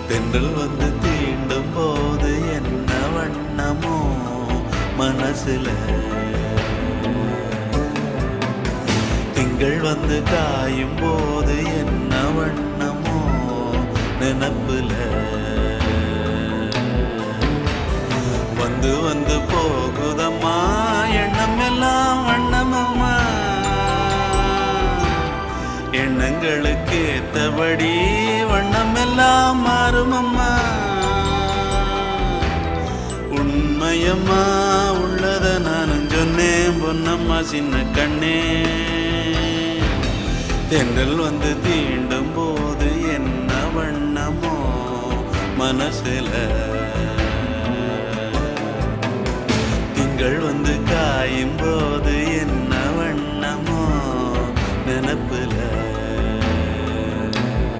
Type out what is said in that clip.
தென்றல் வந்து தீண்டும் போது என்ன வண்ணமோ மனசுல, திங்கள் வந்து காயும் போது என்ன வண்ணமோ நினப்புல, வந்து வந்து போகுதம்மா எண்ணம் எல்லாம் வண்ணமம்மா, எண்ணங்களுக்கு ஏத்தபடி வண்ணம் எல்லாம் மாறுமம்மா. உண்மையம்மா உள்ளத நானும் சொன்னேன் பொன்னம்மா சின்ன கண்ணே, தென்றல் வந்து தீண்டும் போது என்ன வண்ணமோ மனசுல.